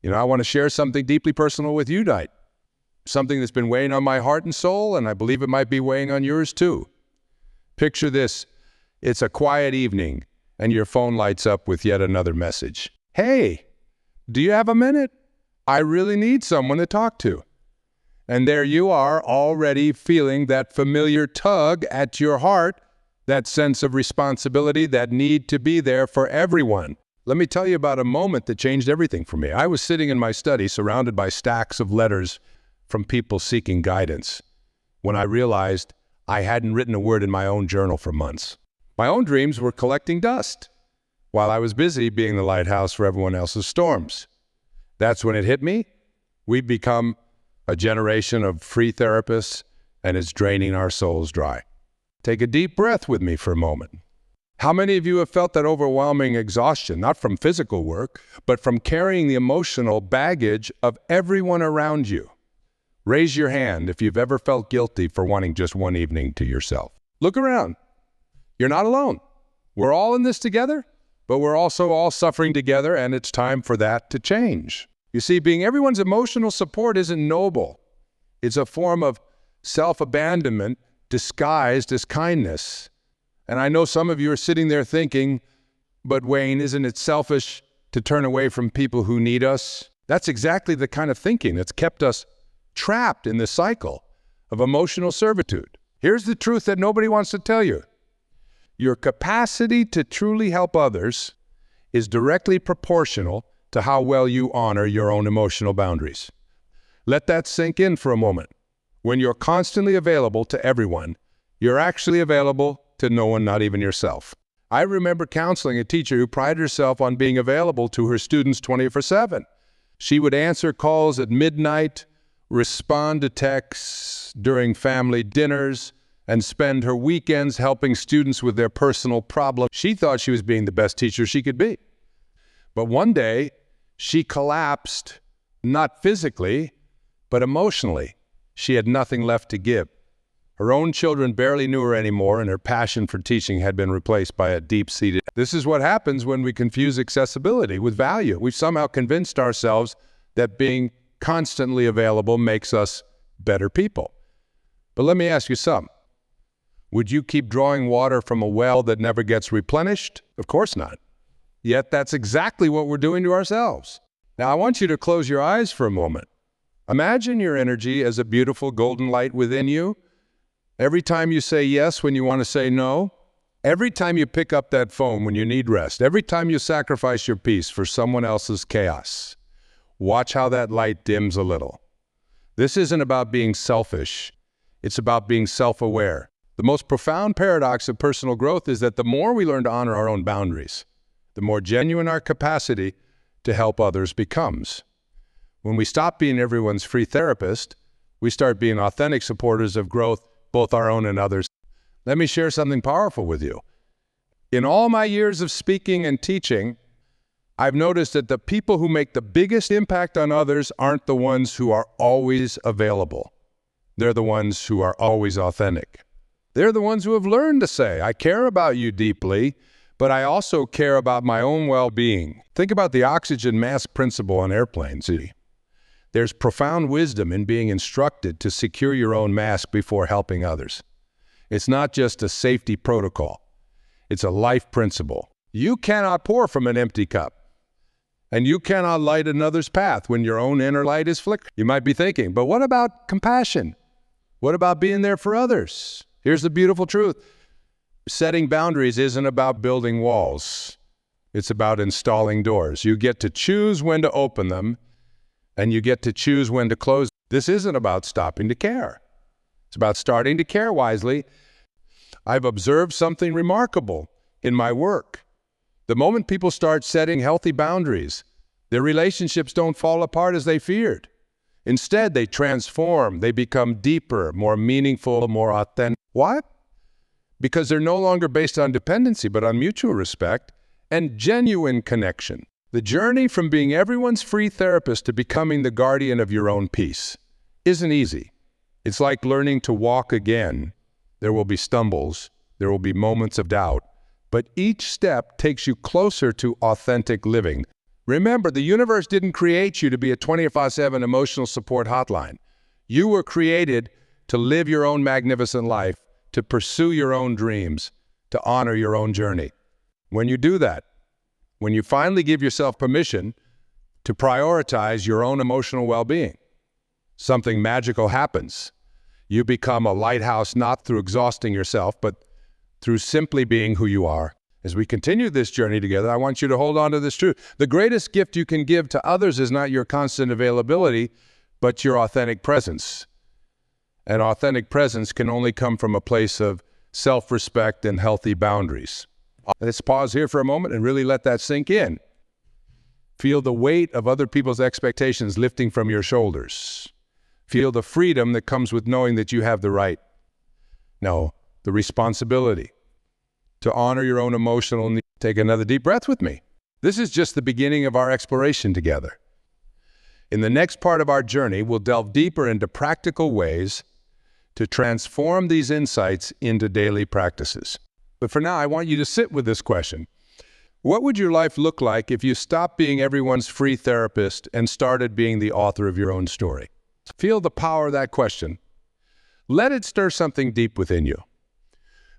I want to share something deeply personal with you tonight. Something that's been weighing on my heart and soul, and I believe it might be weighing on yours too. Picture this. It's a quiet evening, and your phone lights up with yet another message. Hey, do you have a minute? I really need someone to talk to. And there you are, already feeling that familiar tug at your heart, that sense of responsibility, that need to be there for everyone. Let me tell you about a moment that changed everything for me. I was sitting in my study surrounded by stacks of letters from people seeking guidance when I realized I hadn't written a word in my own journal for months. My own dreams were collecting dust while I was busy being the lighthouse for everyone else's storms. That's when it hit me. We've become a generation of free therapists, and it's draining our souls dry. Take a deep breath with me for a moment. How many of you have felt that overwhelming exhaustion, not from physical work, but from carrying the emotional baggage of everyone around you? Raise your hand if you've ever felt guilty for wanting just one evening to yourself. Look around. You're not alone. We're all in this together, but we're also all suffering together, and it's time for that to change. You see, being everyone's emotional support isn't noble. It's a form of self-abandonment disguised as kindness. And I know some of you are sitting there thinking, but Wayne, isn't it selfish to turn away from people who need us? That's exactly the kind of thinking that's kept us trapped in this cycle of emotional servitude. Here's the truth that nobody wants to tell you. Your capacity to truly help others is directly proportional to how well you honor your own emotional boundaries. Let that sink in for a moment. When you're constantly available to everyone, you're actually available to no one, not even yourself. I remember counseling a teacher who prided herself on being available to her students 24/7. She would answer calls at midnight, respond to texts during family dinners, and spend her weekends helping students with their personal problems. She thought she was being the best teacher she could be. But one day, she collapsed, not physically, but emotionally. She had nothing left to give. Her own children barely knew her anymore, and her passion for teaching had been replaced by a deep-seated. This is what happens when we confuse accessibility with value. We've somehow convinced ourselves that being constantly available makes us better people. But let me ask you something. Would you keep drawing water from a well that never gets replenished? Of course not. Yet that's exactly what we're doing to ourselves. Now I want you to close your eyes for a moment. Imagine your energy as a beautiful golden light within you. Every time you say yes when you want to say no, every time you pick up that phone when you need rest, every time you sacrifice your peace for someone else's chaos, watch how that light dims a little. This isn't about being selfish. It's about being self-aware. The most profound paradox of personal growth is that the more we learn to honor our own boundaries, the more genuine our capacity to help others becomes. When we stop being everyone's free therapist, we start being authentic supporters of growth, both our own and others. Let me share something powerful with you. In all my years of speaking and teaching, I've noticed that the people who make the biggest impact on others aren't the ones who are always available. They're the ones who are always authentic. They're the ones who have learned to say, I care about you deeply, but I also care about my own well-being. Think about the oxygen mask principle on airplanes. There's profound wisdom in being instructed to secure your own mask before helping others. It's not just a safety protocol. It's a life principle. You cannot pour from an empty cup, and you cannot light another's path when your own inner light is flickering. You might be thinking, but what about compassion? What about being there for others? Here's the beautiful truth. Setting boundaries isn't about building walls. It's about installing doors. You get to choose when to open them, and you get to choose when to close. This isn't about stopping to care. It's about starting to care wisely. I've observed something remarkable in my work. The moment people start setting healthy boundaries, their relationships don't fall apart as they feared. Instead, they transform. They become deeper, more meaningful, more authentic. Why? Because they're no longer based on dependency, but on mutual respect and genuine connection. The journey from being everyone's free therapist to becoming the guardian of your own peace isn't easy. It's like learning to walk again. There will be stumbles, there will be moments of doubt, but each step takes you closer to authentic living. Remember, the universe didn't create you to be a 24/7 emotional support hotline. You were created to live your own magnificent life, to pursue your own dreams, to honor your own journey. When you do that, when you finally give yourself permission to prioritize your own emotional well-being, something magical happens. You become a lighthouse not through exhausting yourself, but through simply being who you are. As we continue this journey together, I want you to hold on to this truth. The greatest gift you can give to others is not your constant availability, but your authentic presence. And authentic presence can only come from a place of self-respect and healthy boundaries. Let's pause here for a moment and really let that sink in. Feel the weight of other people's expectations lifting from your shoulders. Feel the freedom that comes with knowing that you have the right, no, the responsibility to honor your own emotional needs. Take another deep breath with me. This is just the beginning of our exploration together. In the next part of our journey, we'll delve deeper into practical ways to transform these insights into daily practices. But for now, I want you to sit with this question. What would your life look like if you stopped being everyone's free therapist and started being the author of your own story? Feel the power of that question. Let it stir something deep within you.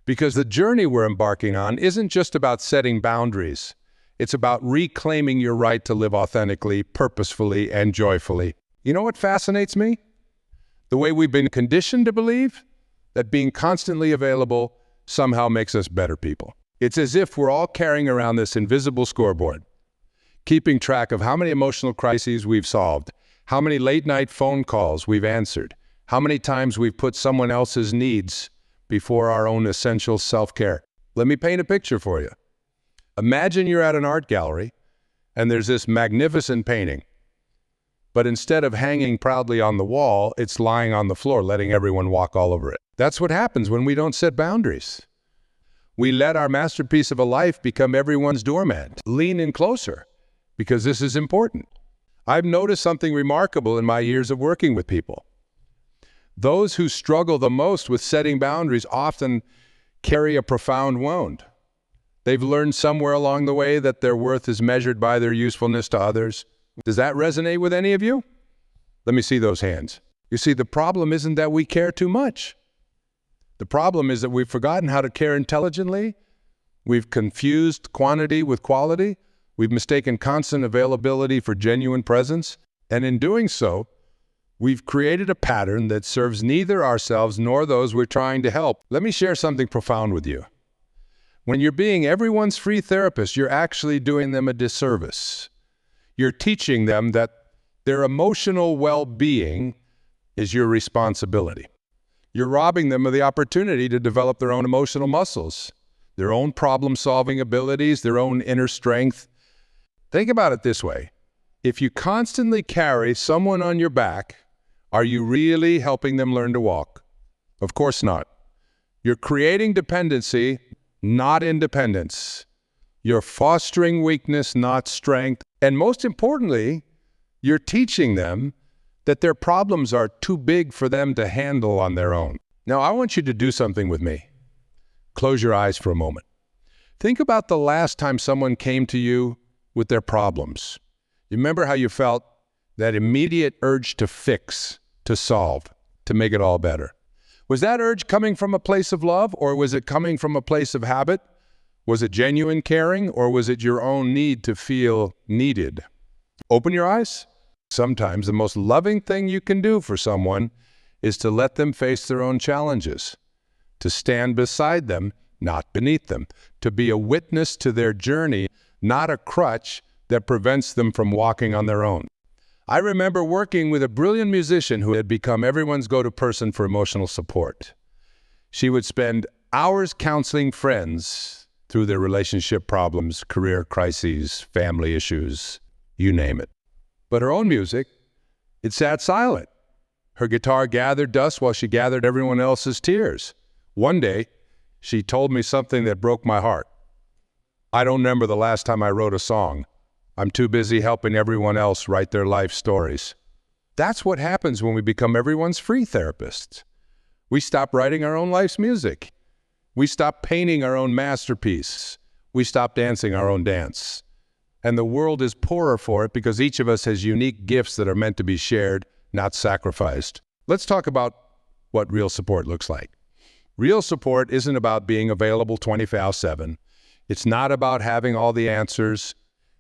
Because the journey we're embarking on isn't just about setting boundaries. It's about reclaiming your right to live authentically, purposefully, and joyfully. You know what fascinates me? The way we've been conditioned to believe that being constantly available somehow makes us better people. It's as if we're all carrying around this invisible scoreboard, keeping track of how many emotional crises we've solved, how many late-night phone calls we've answered, how many times we've put someone else's needs before our own essential self-care. Let me paint a picture for you. Imagine you're at an art gallery and there's this magnificent painting. But instead of hanging proudly on the wall, it's lying on the floor, letting everyone walk all over it. That's what happens when we don't set boundaries. We let our masterpiece of a life become everyone's doormat. Lean in closer, because this is important. I've noticed something remarkable in my years of working with people. Those who struggle the most with setting boundaries often carry a profound wound. They've learned somewhere along the way that their worth is measured by their usefulness to others. Does that resonate with any of you? Let me see those hands. You see, the problem isn't that we care too much. The problem is that we've forgotten how to care intelligently. We've confused quantity with quality. We've mistaken constant availability for genuine presence. And in doing so, we've created a pattern that serves neither ourselves nor those we're trying to help. Let me share something profound with you. When you're being everyone's free therapist, you're actually doing them a disservice. You're teaching them that their emotional well-being is your responsibility. You're robbing them of the opportunity to develop their own emotional muscles, their own problem-solving abilities, their own inner strength. Think about it this way. If you constantly carry someone on your back, are you really helping them learn to walk? Of course not. You're creating dependency, not independence. You're fostering weakness, not strength. And most importantly, you're teaching them that their problems are too big for them to handle on their own. Now, I want you to do something with me. Close your eyes for a moment. Think about the last time someone came to you with their problems. You remember how you felt that immediate urge to fix, to solve, to make it all better. Was that urge coming from a place of love, or was it coming from a place of habit? Was it genuine caring, or was it your own need to feel needed? Open your eyes. Sometimes the most loving thing you can do for someone is to let them face their own challenges, to stand beside them, not beneath them, to be a witness to their journey, not a crutch that prevents them from walking on their own. I remember working with a brilliant musician who had become everyone's go-to person for emotional support. She would spend hours counseling friends through their relationship problems, career crises, family issues, you name it. But her own music, it sat silent. Her guitar gathered dust while she gathered everyone else's tears. One day, she told me something that broke my heart. I don't remember the last time I wrote a song. I'm too busy helping everyone else write their life stories. That's what happens when we become everyone's free therapists. We stop writing our own life's music. We stop painting our own masterpiece. We stop dancing our own dance. And the world is poorer for it because each of us has unique gifts that are meant to be shared, not sacrificed. Let's talk about what real support looks like. Real support isn't about being available 24/7. It's not about having all the answers.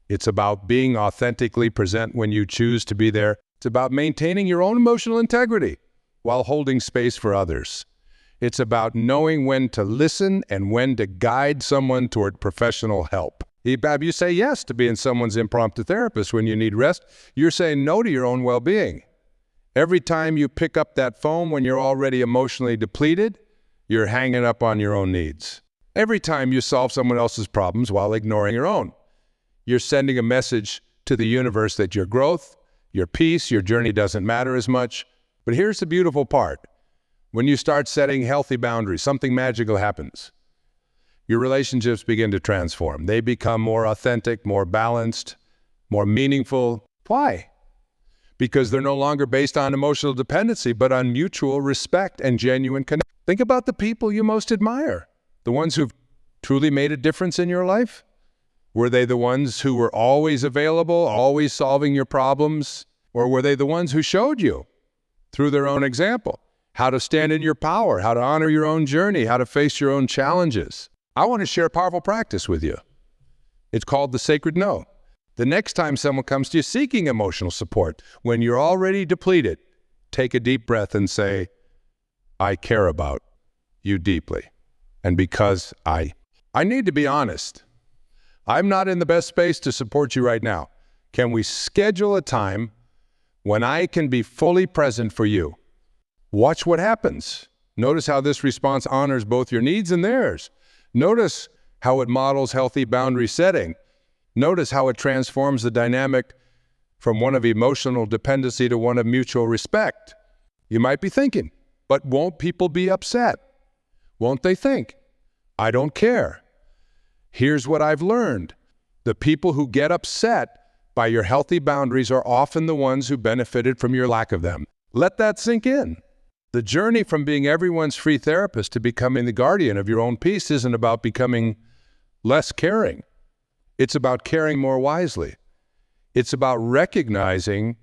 It's about being authentically present when you choose to be there. It's about maintaining your own emotional integrity while holding space for others. It's about knowing when to listen and when to guide someone toward professional help. You say yes to being someone's impromptu therapist when you need rest. You're saying no to your own well-being. Every time you pick up that phone when you're already emotionally depleted, you're hanging up on your own needs. Every time you solve someone else's problems while ignoring your own, you're sending a message to the universe that your growth, your peace, your journey doesn't matter as much. But here's the beautiful part. When you start setting healthy boundaries, something magical happens. Your relationships begin to transform. They become more authentic, more balanced, more meaningful. Why? Because they're no longer based on emotional dependency, but on mutual respect and genuine connection. Think about the people you most admire, the ones who've truly made a difference in your life. Were they the ones who were always available, always solving your problems? Or were they the ones who showed you, through their own example, how to stand in your power, how to honor your own journey, how to face your own challenges? I want to share a powerful practice with you. It's called the sacred no. The next time someone comes to you seeking emotional support, when you're already depleted, take a deep breath and say, I care about you deeply. And because I need to be honest, I'm not in the best space to support you right now. Can we schedule a time when I can be fully present for you? Watch what happens. Notice how this response honors both your needs and theirs. Notice how it models healthy boundary setting. Notice how it transforms the dynamic from one of emotional dependency to one of mutual respect. You might be thinking, but won't people be upset? Won't they think, I don't care? Here's what I've learned. The people who get upset by your healthy boundaries are often the ones who benefited from your lack of them. Let that sink in. The journey from being everyone's free therapist to becoming the guardian of your own peace isn't about becoming less caring. It's about caring more wisely. It's about recognizing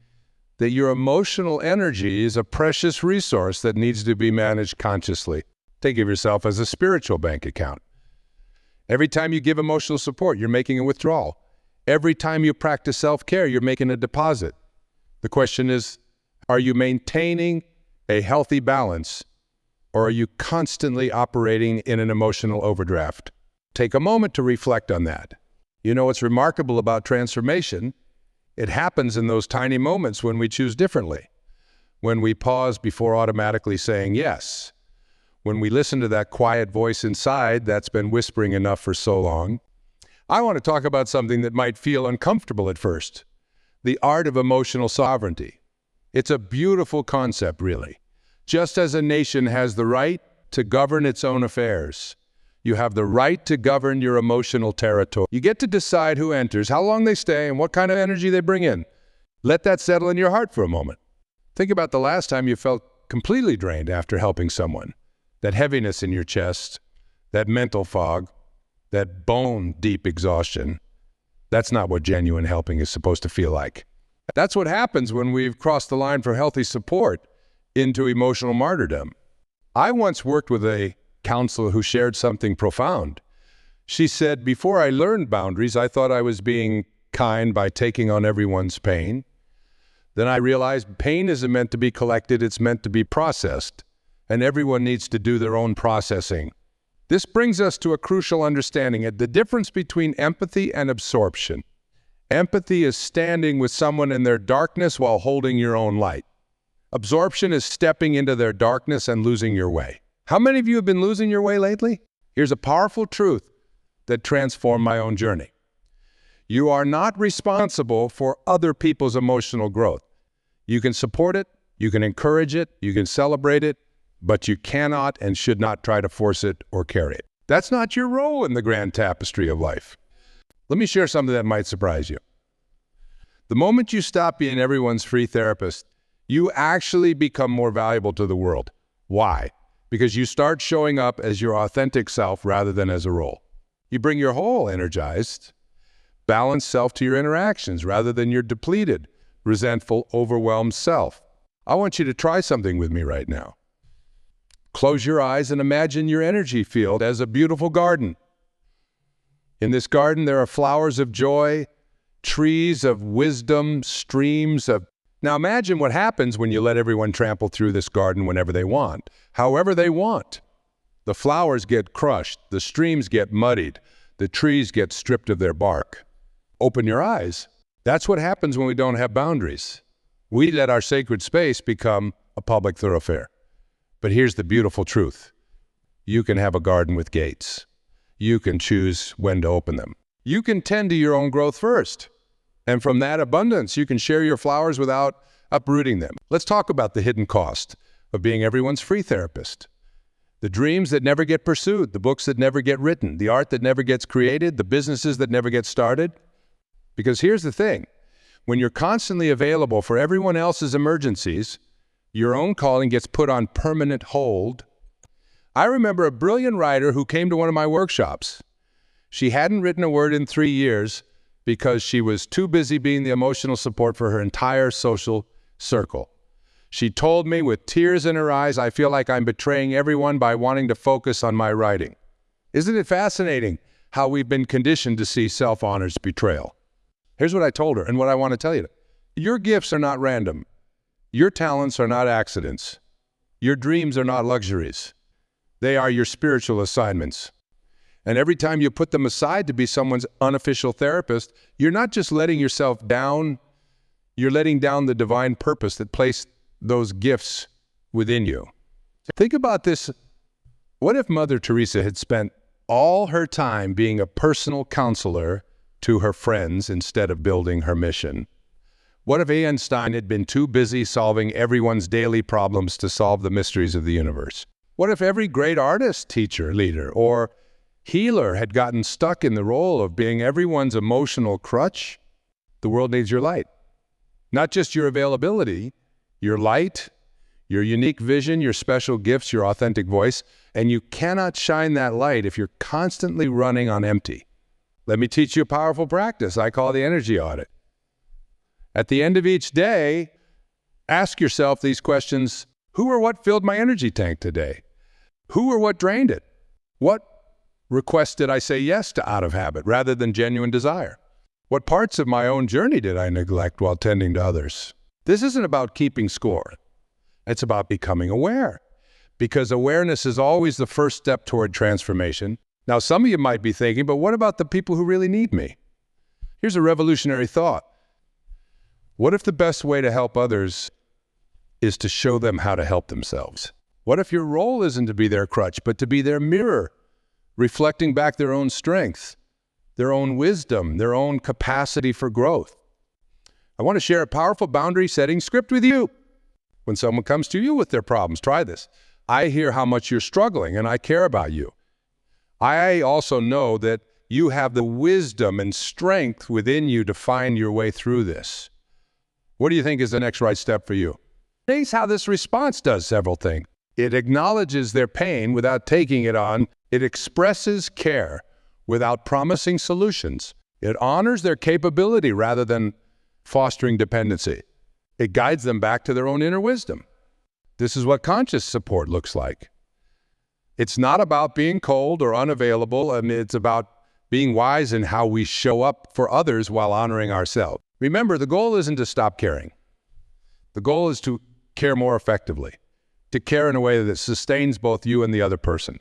that your emotional energy is a precious resource that needs to be managed consciously. Think of yourself as a spiritual bank account. Every time you give emotional support, you're making a withdrawal. Every time you practice self-care, you're making a deposit. The question is, are you maintaining a healthy balance, or are you constantly operating in an emotional overdraft? Take a moment to reflect on that. You know what's remarkable about transformation? It happens in those tiny moments when we choose differently, when we pause before automatically saying yes, when we listen to that quiet voice inside that's been whispering enough for so long. I want to talk about something that might feel uncomfortable at first, the art of emotional sovereignty. It's a beautiful concept, really. Just as a nation has the right to govern its own affairs, you have the right to govern your emotional territory. You get to decide who enters, how long they stay, and what kind of energy they bring in. Let that settle in your heart for a moment. Think about the last time you felt completely drained after helping someone. That heaviness in your chest, that mental fog, that bone-deep exhaustion. That's not what genuine helping is supposed to feel like. That's what happens when we've crossed the line from healthy support into emotional martyrdom. I once worked with a counselor who shared something profound. She said, before I learned boundaries, I thought I was being kind by taking on everyone's pain. Then I realized pain isn't meant to be collected, it's meant to be processed, and everyone needs to do their own processing. This brings us to a crucial understanding of the difference between empathy and absorption. Empathy is standing with someone in their darkness while holding your own light. Absorption is stepping into their darkness and losing your way. How many of you have been losing your way lately? Here's a powerful truth that transformed my own journey. You are not responsible for other people's emotional growth. You can support it, you can encourage it, you can celebrate it, but you cannot and should not try to force it or carry it. That's not your role in the grand tapestry of life. Let me share something that might surprise you. The moment you stop being everyone's free therapist, you actually become more valuable to the world. Why? Because you start showing up as your authentic self rather than as a role. You bring your whole energized, balanced self to your interactions rather than your depleted, resentful, overwhelmed self. I want you to try something with me right now. Close your eyes and imagine your energy field as a beautiful garden. In this garden, there are flowers of joy, trees of wisdom, streams of... Now imagine what happens when you let everyone trample through this garden whenever they want, however they want. The flowers get crushed, the streams get muddied, the trees get stripped of their bark. Open your eyes. That's what happens when we don't have boundaries. We let our sacred space become a public thoroughfare. But here's the beautiful truth. You can have a garden with gates. You can choose when to open them. You can tend to your own growth first. And from that abundance, you can share your flowers without uprooting them. Let's talk about the hidden cost of being everyone's free therapist. The dreams that never get pursued, the books that never get written, the art that never gets created, the businesses that never get started. Because here's the thing. When you're constantly available for everyone else's emergencies, your own calling gets put on permanent hold. I remember a brilliant writer who came to one of my workshops. She hadn't written a word in 3 years because she was too busy being the emotional support for her entire social circle. She told me with tears in her eyes, I feel like I'm betraying everyone by wanting to focus on my writing. Isn't it fascinating how we've been conditioned to see self-honor as betrayal? Here's what I told her and what I want to tell you. Your gifts are not random. Your talents are not accidents. Your dreams are not luxuries. They are your spiritual assignments. And every time you put them aside to be someone's unofficial therapist, you're not just letting yourself down, you're letting down the divine purpose that placed those gifts within you. Think about this. What if Mother Teresa had spent all her time being a personal counselor to her friends instead of building her mission? What if Einstein had been too busy solving everyone's daily problems to solve the mysteries of the universe? What if every great artist, teacher, leader, or healer had gotten stuck in the role of being everyone's emotional crutch? The world needs your light. Not just your availability, your light, your unique vision, your special gifts, your authentic voice, and you cannot shine that light if you're constantly running on empty. Let me teach you a powerful practice I call the energy audit. At the end of each day, ask yourself these questions. Who or what filled my energy tank today? Who or what drained it? What request did I say yes to out of habit rather than genuine desire? What parts of my own journey did I neglect while tending to others? This isn't about keeping score. It's about becoming aware, because awareness is always the first step toward transformation. Now, some of you might be thinking, but what about the people who really need me? Here's a revolutionary thought. What if the best way to help others is to show them how to help themselves? What if your role isn't to be their crutch, but to be their mirror, reflecting back their own strength, their own wisdom, their own capacity for growth? I want to share a powerful boundary-setting script with you. When someone comes to you with their problems, try this. I hear how much you're struggling, and I care about you. I also know that you have the wisdom and strength within you to find your way through this. What do you think is the next right step for you? Here's how this response does several things. It acknowledges their pain without taking it on. It expresses care without promising solutions. It honors their capability rather than fostering dependency. It guides them back to their own inner wisdom. This is what conscious support looks like. It's not about being cold or unavailable, and it's about being wise in how we show up for others while honoring ourselves. Remember, the goal isn't to stop caring. The goal is to care more effectively, to care in a way that sustains both you and the other person,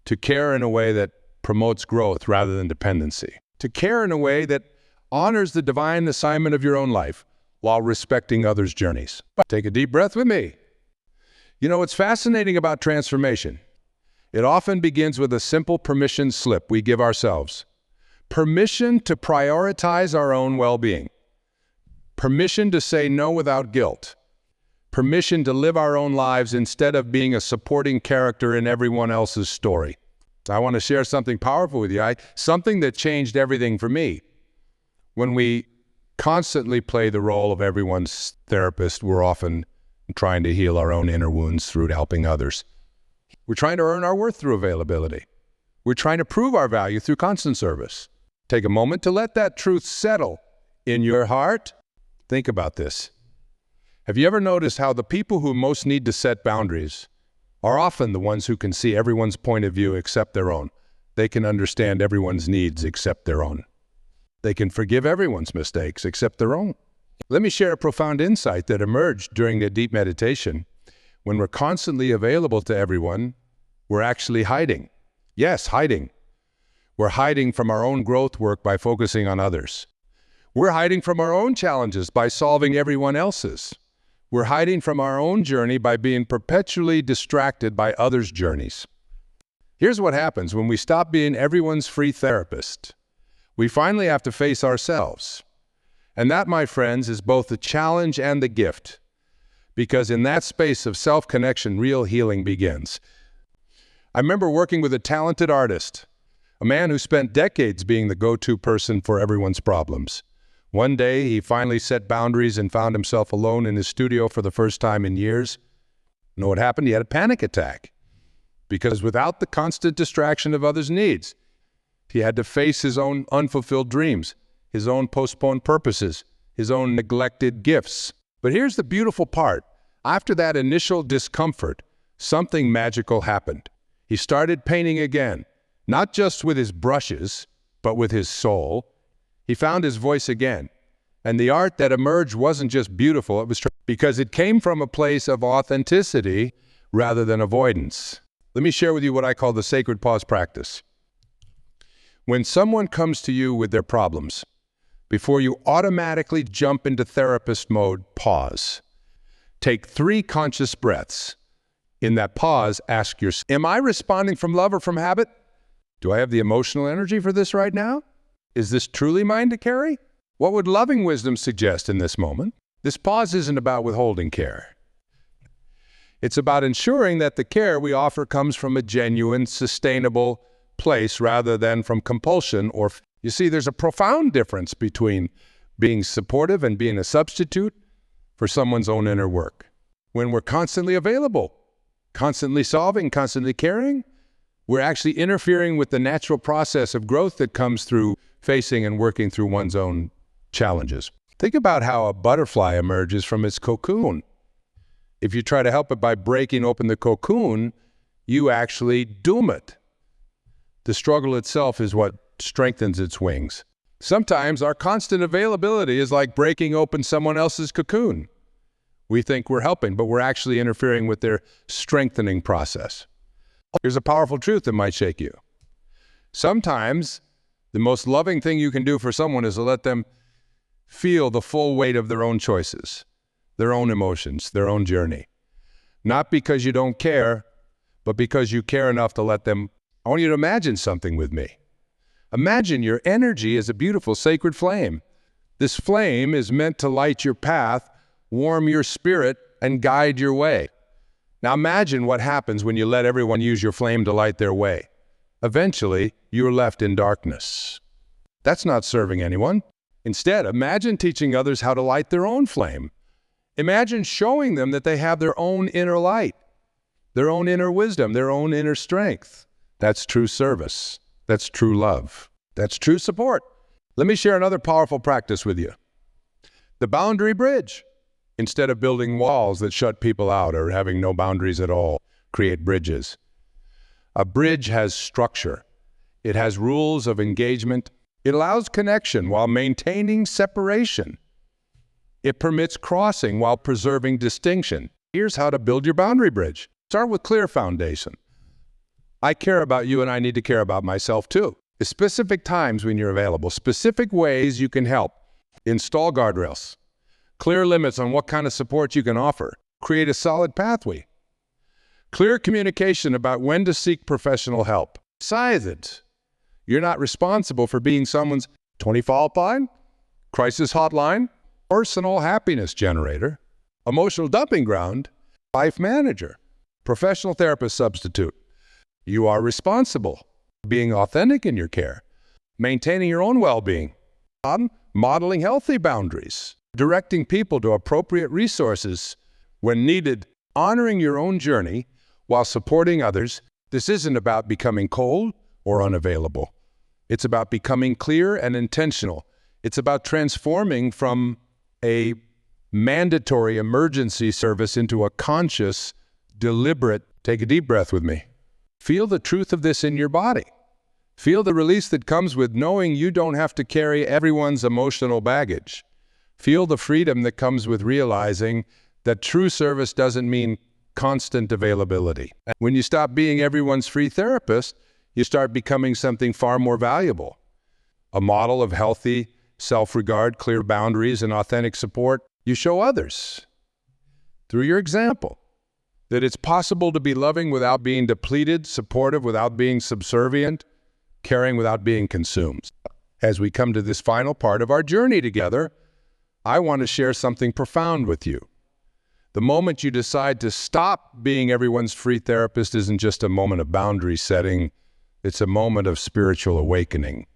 to care in a way that promotes growth rather than dependency, to care in a way that honors the divine assignment of your own life while respecting others' journeys. Take a deep breath with me. You know, what's fascinating about transformation? It often begins with a simple permission slip we give ourselves. Permission to prioritize our own well-being. Permission to say no without guilt. Permission to live our own lives instead of being a supporting character in everyone else's story. I want to share something powerful with you, something that changed everything for me. When we constantly play the role of everyone's therapist, we're often trying to heal our own inner wounds through helping others. We're trying to earn our worth through availability. We're trying to prove our value through constant service. Take a moment to let that truth settle in your heart. Think about this. Have you ever noticed how the people who most need to set boundaries are often the ones who can see everyone's point of view except their own? They can understand everyone's needs except their own. They can forgive everyone's mistakes except their own. Let me share a profound insight that emerged during a deep meditation. When we're constantly available to everyone, we're actually hiding. Yes, hiding. We're hiding from our own growth work by focusing on others. We're hiding from our own challenges by solving everyone else's. We're hiding from our own journey by being perpetually distracted by others' journeys. Here's what happens when we stop being everyone's free therapist. We finally have to face ourselves. And that, my friends, is both the challenge and the gift. Because in that space of self-connection, real healing begins. I remember working with a talented artist, a man who spent decades being the go-to person for everyone's problems. One day, he finally set boundaries and found himself alone in his studio for the first time in years. You know what happened? He had a panic attack. Because without the constant distraction of others' needs, he had to face his own unfulfilled dreams, his own postponed purposes, his own neglected gifts. But here's the beautiful part. After that initial discomfort, something magical happened. He started painting again, not just with his brushes, but with his soul. He found his voice again. And the art that emerged wasn't just beautiful, it was because it came from a place of authenticity rather than avoidance. Let me share with you what I call the sacred pause practice. When someone comes to you with their problems, before you automatically jump into therapist mode, pause. Take 3 conscious breaths. In that pause, ask yourself, am I responding from love or from habit? Do I have the emotional energy for this right now? Is this truly mine to carry? What would loving wisdom suggest in this moment? This pause isn't about withholding care. It's about ensuring that the care we offer comes from a genuine, sustainable place rather than from compulsion or... You see, there's a profound difference between being supportive and being a substitute for someone's own inner work. When we're constantly available, constantly solving, constantly caring, we're actually interfering with the natural process of growth that comes through facing and working through one's own challenges. Think about how a butterfly emerges from its cocoon. If you try to help it by breaking open the cocoon, you actually doom it. The struggle itself is what strengthens its wings. Sometimes our constant availability is like breaking open someone else's cocoon. We think we're helping, but we're actually interfering with their strengthening process. Here's a powerful truth that might shake you. Sometimes the most loving thing you can do for someone is to let them feel the full weight of their own choices, their own emotions, their own journey. Not because you don't care, but because you care enough to let them. I want you to imagine something with me. Imagine your energy is a beautiful sacred flame. This flame is meant to light your path, warm your spirit, and guide your way. Now imagine what happens when you let everyone use your flame to light their way. Eventually, you're left in darkness. That's not serving anyone. Instead, imagine teaching others how to light their own flame. Imagine showing them that they have their own inner light, their own inner wisdom, their own inner strength. That's true service. That's true love. That's true support. Let me share another powerful practice with you. The boundary bridge. Instead of building walls that shut people out or having no boundaries at all, create bridges. A bridge has structure. It has rules of engagement. It allows connection while maintaining separation. It permits crossing while preserving distinction. Here's how to build your boundary bridge. Start with clear foundation. I care about you and I need to care about myself too. The specific times when you're available, specific ways you can help. Install guardrails. Clear limits on what kind of support you can offer. Create a solid pathway. Clear communication about when to seek professional help. Silent. You're not responsible for being someone's 24-hour hotline, crisis hotline, personal happiness generator, emotional dumping ground, life manager, professional therapist substitute. You are responsible for being authentic in your care, maintaining your own well-being, modeling healthy boundaries, directing people to appropriate resources when needed, honoring your own journey while supporting others. This isn't about becoming cold or unavailable. It's about becoming clear and intentional. It's about transforming from a mandatory emergency service into a conscious, deliberate, take a deep breath with me. Feel the truth of this in your body. Feel the release that comes with knowing you don't have to carry everyone's emotional baggage. Feel the freedom that comes with realizing that true service doesn't mean constant availability. When you stop being everyone's free therapist, you start becoming something far more valuable. A model of healthy self-regard, clear boundaries, and authentic support. You show others, through your example, that it's possible to be loving without being depleted, supportive without being subservient, caring without being consumed. As we come to this final part of our journey together, I want to share something profound with you. The moment you decide to stop being everyone's free therapist isn't just a moment of boundary setting, it's a moment of spiritual awakening.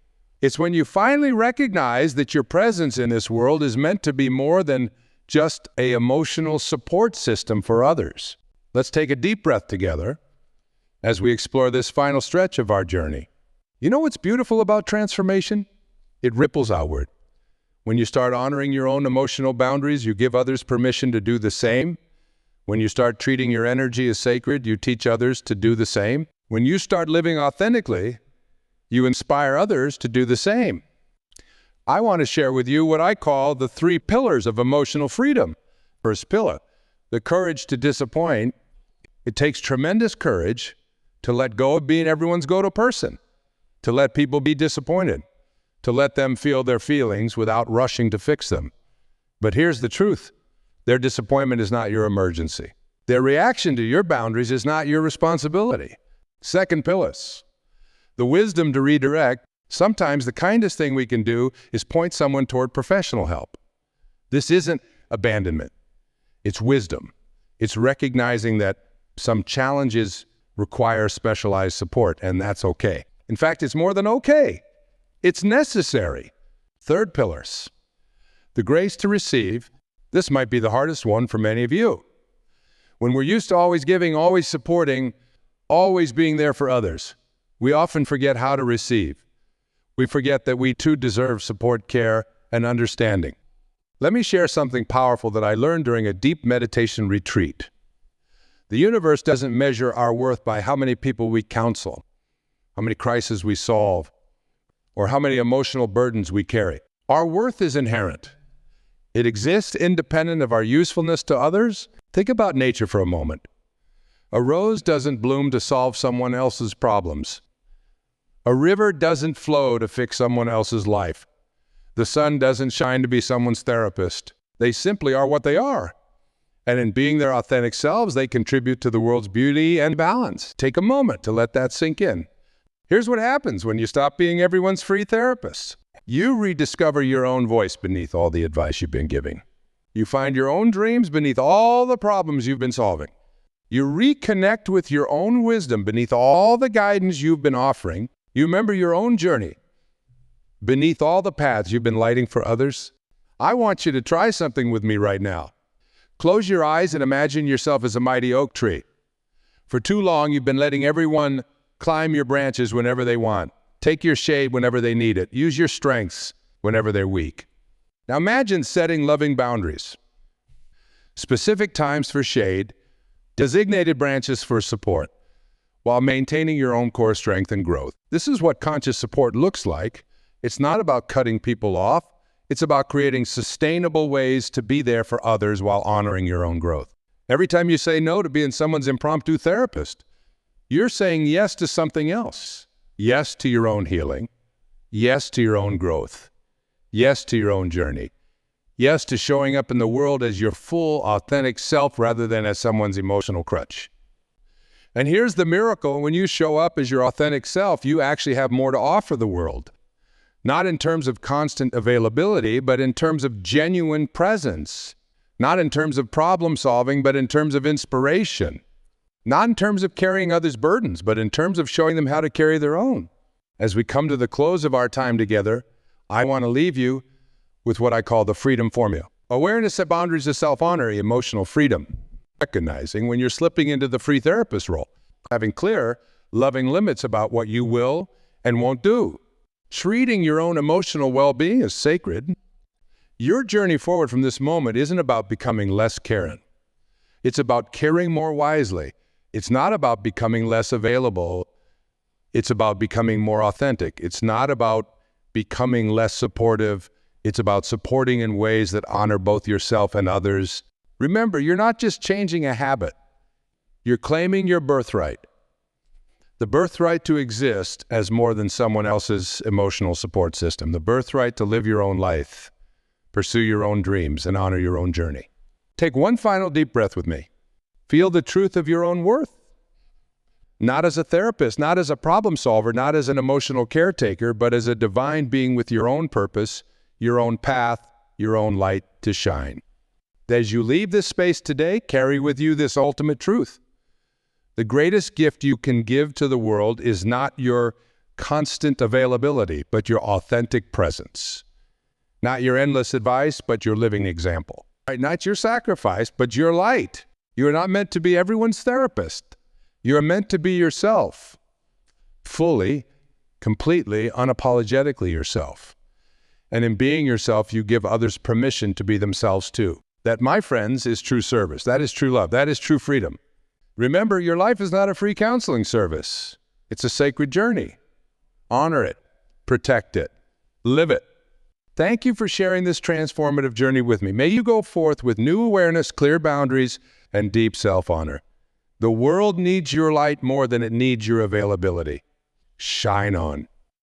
It's when you finally recognize that your presence in this world is meant to be more than just an emotional support system for others. Let's take a deep breath together as we explore this final stretch of our journey. You know what's beautiful about transformation? It ripples outward. When you start honoring your own emotional boundaries, you give others permission to do the same. When you start treating your energy as sacred, you teach others to do the same. When you start living authentically, you inspire others to do the same. I want to share with you what I call the 3 pillars of emotional freedom. First pillar, the courage to disappoint. It takes tremendous courage to let go of being everyone's go-to person, to let people be disappointed, to let them feel their feelings without rushing to fix them. But here's the truth. Their disappointment is not your emergency. Their reaction to your boundaries is not your responsibility. Second pillar, the wisdom to redirect. Sometimes the kindest thing we can do is point someone toward professional help. This isn't abandonment. It's wisdom. It's recognizing that some challenges require specialized support, and that's okay. In fact, it's more than okay. It's necessary. Third pillar, the grace to receive. This might be the hardest one for many of you. When we're used to always giving, always supporting, always being there for others, we often forget how to receive. We forget that we too deserve support, care, and understanding. Let me share something powerful that I learned during a deep meditation retreat. The universe doesn't measure our worth by how many people we counsel, how many crises we solve, or how many emotional burdens we carry. Our worth is inherent. It exists independent of our usefulness to others. Think about nature for a moment. A rose doesn't bloom to solve someone else's problems. A river doesn't flow to fix someone else's life. The sun doesn't shine to be someone's therapist. They simply are what they are. And in being their authentic selves, they contribute to the world's beauty and balance. Take a moment to let that sink in. Here's what happens when you stop being everyone's free therapist. You rediscover your own voice beneath all the advice you've been giving. You find your own dreams beneath all the problems you've been solving. You reconnect with your own wisdom beneath all the guidance you've been offering. You remember your own journey beneath all the paths you've been lighting for others. I want you to try something with me right now. Close your eyes and imagine yourself as a mighty oak tree. For too long, you've been letting everyone climb your branches whenever they want. Take your shade whenever they need it. Use your strengths whenever they're weak. Now imagine setting loving boundaries. Specific times for shade, designated branches for support, while maintaining your own core strength and growth. This is what conscious support looks like. It's not about cutting people off. It's about creating sustainable ways to be there for others while honoring your own growth. Every time you say no to being someone's impromptu therapist, you're saying yes to something else. Yes to your own healing. Yes to your own growth. Yes to your own journey. Yes to showing up in the world as your full, authentic self rather than as someone's emotional crutch. And here's the miracle. When you show up as your authentic self, you actually have more to offer the world. Not in terms of constant availability, but in terms of genuine presence. Not in terms of problem solving, but in terms of inspiration. Not in terms of carrying others' burdens, but in terms of showing them how to carry their own. As we come to the close of our time together, I want to leave you with what I call the freedom formula. Awareness of boundaries of self-honor, emotional freedom. Recognizing when you're slipping into the free therapist role. Having clear, loving limits about what you will and won't do. Treating your own emotional well-being is sacred. Your journey forward from this moment isn't about becoming less caring. It's about caring more wisely. It's not about becoming less available. It's about becoming more authentic. It's not about becoming less supportive. It's about supporting in ways that honor both yourself and others. Remember, you're not just changing a habit. You're claiming your birthright. The birthright to exist as more than someone else's emotional support system. The birthright to live your own life, pursue your own dreams, and honor your own journey. Take one final deep breath with me. Feel the truth of your own worth. Not as a therapist, not as a problem solver, not as an emotional caretaker, but as a divine being with your own purpose, your own path, your own light to shine. As you leave this space today, carry with you this ultimate truth. The greatest gift you can give to the world is not your constant availability, but your authentic presence. Not your endless advice, but your living example. Not your sacrifice, but your light. You are not meant to be everyone's therapist. You are meant to be yourself, fully, completely, unapologetically yourself. And in being yourself, you give others permission to be themselves too. That, my friends, is true service. That is true love. That is true freedom. Remember, your life is not a free counseling service. It's a sacred journey. Honor it, protect it, live it. Thank you for sharing this transformative journey with me. May you go forth with new awareness, clear boundaries, and deep self-honor. The world needs your light more than it needs your availability. Shine on.